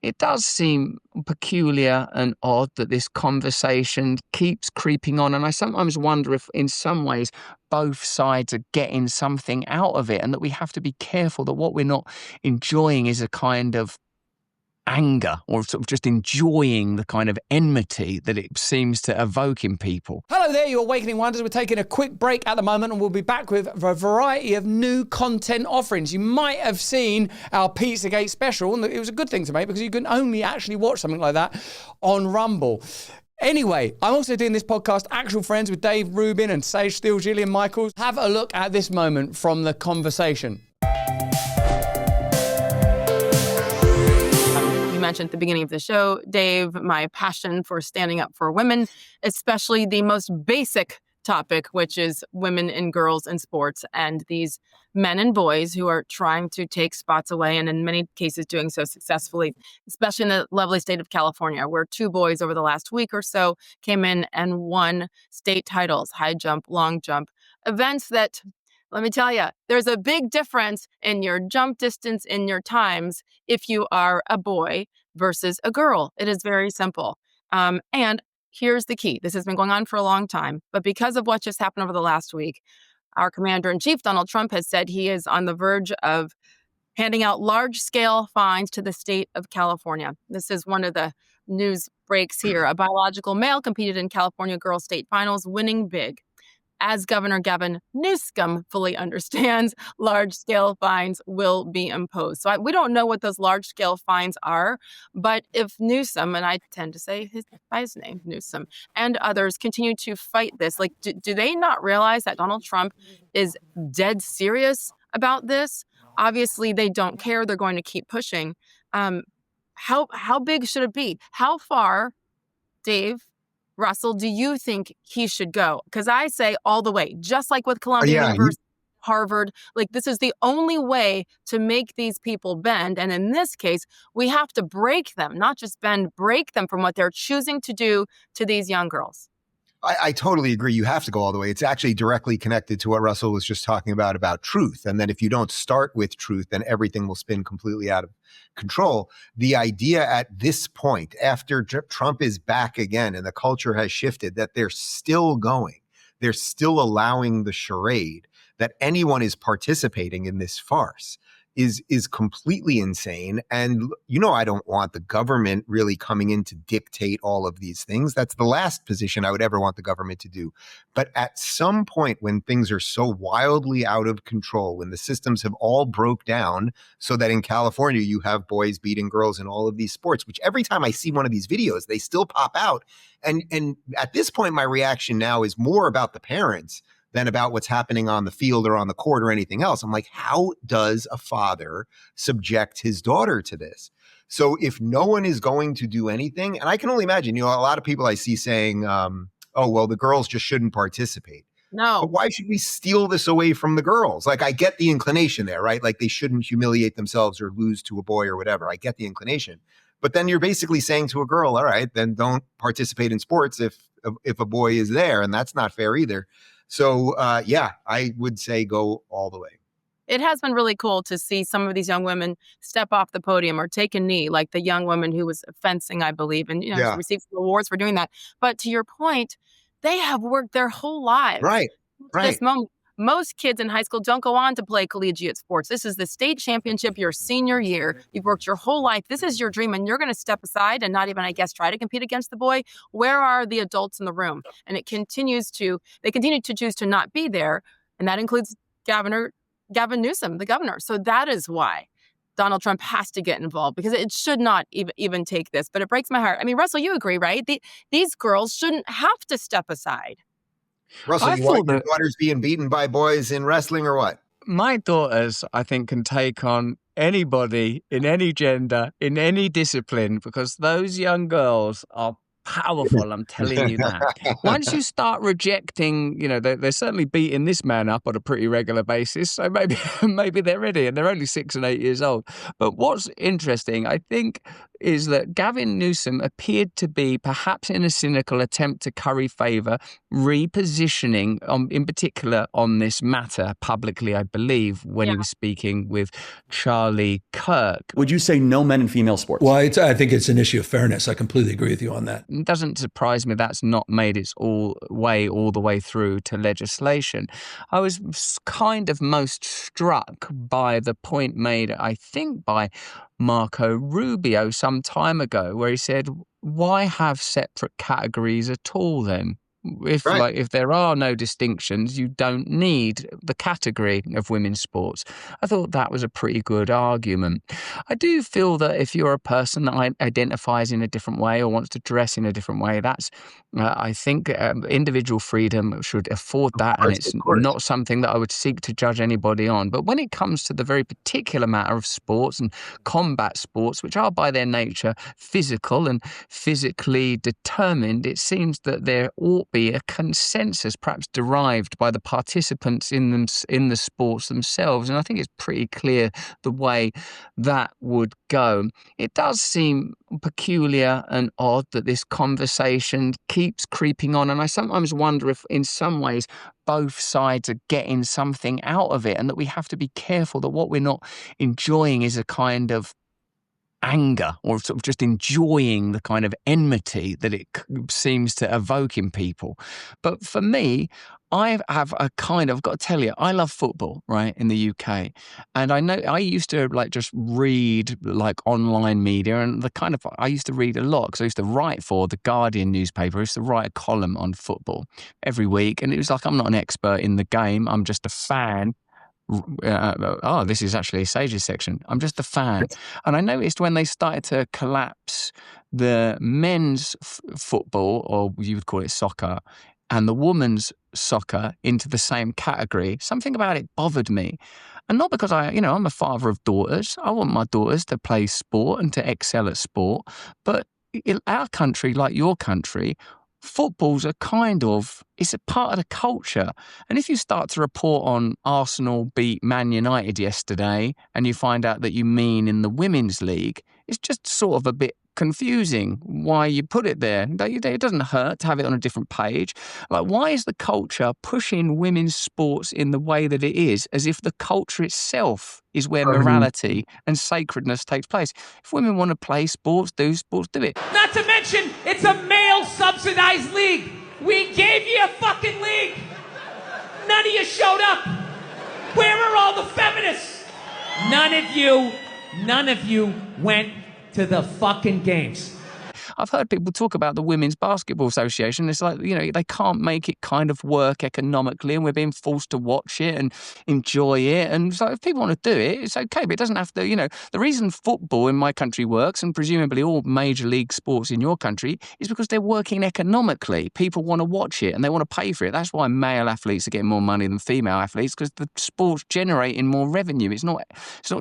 it does seem peculiar and odd that this conversation keeps creeping on. And I sometimes wonder if in some ways both sides are getting something out of it, and that we have to be careful that what we're not enjoying is a kind of anger, or sort of just enjoying the kind of enmity that it seems to evoke in people. Hello there, you Awakening Wonders. We're taking a quick break at the moment, and we'll be back with a variety of new content offerings. You might have seen our Pizzagate special, and it was a good thing to make because you can only actually watch something like that on Rumble. Anyway, I'm also doing this podcast, Actual Friends, with Dave Rubin and Sage Steele, Gillian Michaels. Have a look at this moment from the conversation. Mentioned at the beginning of the show, Dave, my passion for standing up for women, especially the most basic topic, which is women and girls in sports and these men and boys who are trying to take spots away, and in many cases doing so successfully, especially in the lovely state of California, where 2 boys over the last week or so came in and won state titles, high jump, long jump, events that, let me tell you, there's a big difference in your jump distance in your times if you are a boy versus a girl. It is very simple. And here's the key. This has been going on for a long time, but because of what just happened over the last week, our commander-in-chief, Donald Trump, has said he is on the verge of handing out large-scale fines to the state of California. This is one of the news breaks here. A biological male competed in California girls' state finals, winning big. As Governor Gavin Newsom fully understands, large-scale fines will be imposed. So we don't know what those large-scale fines are, but if Newsom, and I tend to say by his name, Newsom, and others continue to fight this, like, do they not realize that Donald Trump is dead serious about this? Obviously, they don't care. They're going to keep pushing. How big should it be? How far, Dave, Russell, do you think he should go? Because I say all the way, just like with Columbia University, Harvard, like this is the only way to make these people bend. And in this case, we have to break them, not just bend, break them from what they're choosing to do to these young girls. I totally agree. You have to go all the way. It's actually directly connected to what Russell was just talking about truth. And then if you don't start with truth, then everything will spin completely out of control. The idea at this point, after Trump is back again and the culture has shifted, that they're still going, they're still allowing the charade, that anyone is participating in this farce is completely insane. And, I don't want the government really coming in to dictate all of these things. That's the last position I would ever want the government to do. But at some point when things are so wildly out of control, when the systems have all broke down so that in California you have boys beating girls in all of these sports, which every time I see one of these videos, they still pop out. And at this point, my reaction now is more about the parents than about what's happening on the field or on the court or anything else. I'm like, how does a father subject his daughter to this? So if no one is going to do anything, and I can only imagine, a lot of people I see saying, the girls just shouldn't participate. No. But why should we steal this away from the girls? Like, I get the inclination there, right? Like they shouldn't humiliate themselves or lose to a boy or whatever. I get the inclination. But then you're basically saying to a girl, all right, then don't participate in sports if a boy is there. And that's not fair either. So, I would say go all the way. It has been really cool to see some of these young women step off the podium or take a knee, like the young woman who was fencing, I believe, and received some awards for doing that. But to your point, they have worked their whole lives. Right. This moment. Most kids in high school don't go on to play collegiate sports. This is the state championship your senior year. You've worked your whole life. This is your dream, and you're going to step aside and not even, I guess, try to compete against the boy. Where are the adults in the room? And they continue to choose to not be there, and that includes Gavin Newsom, the governor. So that is why Donald Trump has to get involved, because it should not even take this. But it breaks my heart. I mean, Russell, you agree, right? These girls shouldn't have to step aside. Russell, you want your daughters being beaten by boys in wrestling or what? My daughters, I think, can take on anybody in any gender, in any discipline, because those young girls are powerful, I'm telling you that. Once you start rejecting, they're certainly beating this man up on a pretty regular basis, so maybe they're ready, and they're only 6 and 8 years old. But what's interesting, I think, is that Gavin Newsom appeared to be, perhaps in a cynical attempt to curry favour, repositioning, in particular on this matter publicly, I believe, when he was speaking with Charlie Kirk. Would you say no men in female sports? Well, I think it's an issue of fairness. I completely agree with you on that. It doesn't surprise me that's not made its all the way through to legislation. I was kind of most struck by the point made, I think, by Marco Rubio some time ago, where he said, why have separate categories at all then? If there are no distinctions, you don't need the category of women's sports. I thought that was a pretty good argument. I do feel that if you're a person that identifies in a different way or wants to dress in a different way, that's, I think, individual freedom should afford that, and it's not something that I would seek to judge anybody on. But when it comes to the very particular matter of sports and combat sports, which are by their nature physical and physically determined, it seems that there ought be a consensus perhaps derived by the participants in the sports themselves. And I think it's pretty clear the way that would go. It does seem peculiar and odd that this conversation keeps creeping on. And I sometimes wonder if in some ways both sides are getting something out of it, and that we have to be careful that what we're not enjoying is a kind of anger, or sort of just enjoying the kind of enmity that it seems to evoke in people. But for me, I have a kind of, got to tell you, I love football, right, in the UK. And I know I used to just read online media, and I used to read a lot because I used to write for the Guardian newspaper. I used to write a column on football every week. And it was like, I'm not an expert in the game. I'm just a fan. This is actually a Sage's section. I'm just a fan. And I noticed when they started to collapse the men's football, or you would call it soccer, and the women's soccer into the same category, something about it bothered me. And not because I'm a father of daughters. I want my daughters to play sport and to excel at sport. But in our country, like your country, football's it's a part of the culture. And if you start to report on Arsenal beat Man United yesterday, and you find out that you mean in the Women's League, it's just sort of a bit confusing why you put it there. It doesn't hurt to have it on a different page. Like, why is the culture pushing women's sports in the way that it is, as if the culture itself is where morality and sacredness takes place? If women want to play sports, do it. Not to mention, it's a male-subsidized league. We gave you a fucking league. None of you showed up. Where are all the feminists? None of you went to the fucking games. I've heard people talk about the Women's Basketball Association. It's like, they can't make it kind of work economically, and we're being forced to watch it and enjoy it. And so if people want to do it, it's okay, but it doesn't have to, the reason football in my country works, and presumably all major league sports in your country, is because they're working economically. People want to watch it and they want to pay for it. That's why male athletes are getting more money than female athletes, because the sport's generating more revenue. It's not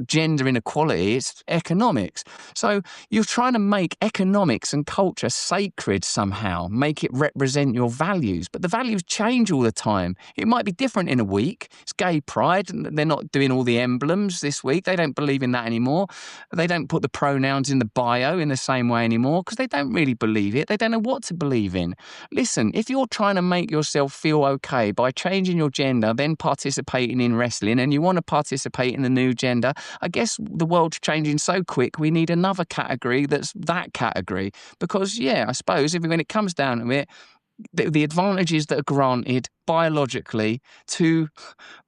gender inequality, it's economics. So you're trying to make economics and culture sacred somehow, make it represent your values. But the values change all the time. It might be different in a week. It's gay pride, and they're not doing all the emblems this week. They don't believe in that anymore. They don't put the pronouns in the bio in the same way anymore because they don't really believe it. They don't know what to believe in. Listen, if you're trying to make yourself feel okay by changing your gender, then participating in wrestling, and you want to participate in the new gender, I guess the world's changing so quick, we need another category that's that category. Because, I suppose when it comes down to it, the advantages that are granted biologically to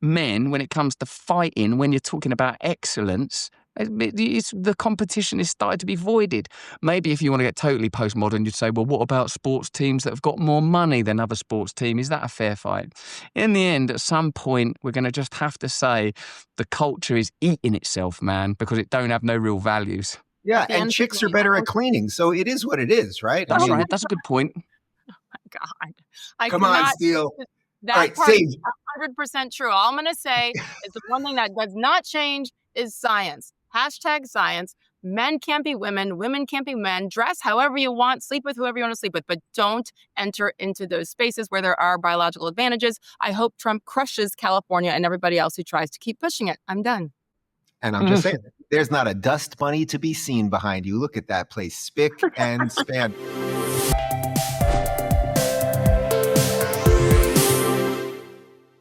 men when it comes to fighting, when you're talking about excellence, the competition is starting to be voided. Maybe if you want to get totally postmodern, you'd say, well, what about sports teams that have got more money than other sports teams? Is that a fair fight? In the end, at some point, we're going to just have to say the culture is eating itself, man, because it don't have no real values. Yeah, and chicks are better at cleaning, so it is what it is, right? That's right. That's a good point. Oh my God. Come on, Steele. That all right, part Sage. is 100% true. All I'm going to say is the one thing that does not change is science. #science. Men can't be women. Women can't be men. Dress however you want. Sleep with whoever you want to sleep with. But don't enter into those spaces where there are biological advantages. I hope Trump crushes California and everybody else who tries to keep pushing it. I'm done. And I'm just saying that. There's not a dust bunny to be seen behind you. Look at that place, spick and span.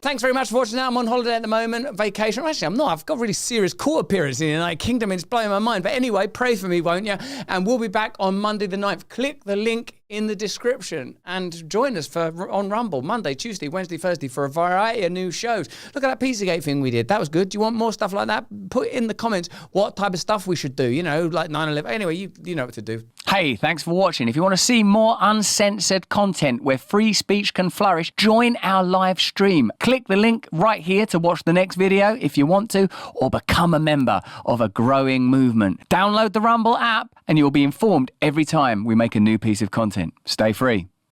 Thanks very much for watching that. I'm on holiday at the moment, vacation. Actually, I'm not. I've got a really serious court appearance in the United Kingdom. It's blowing my mind. But anyway, pray for me, won't you? And we'll be back on Monday the 9th. Click the link in the description and join us on Rumble Monday, Tuesday, Wednesday, Thursday for a variety of new shows. Look at that Pizzagate thing we did. That was good. Do you want more stuff like that? Put in the comments what type of stuff we should do. You know, like 9/11. Anyway, you know what to do. Hey, thanks for watching. If you want to see more uncensored content where free speech can flourish, join our live stream. Click the link right here to watch the next video if you want to, or become a member of a growing movement. Download the Rumble app and you'll be informed every time we make a new piece of content. Stay free.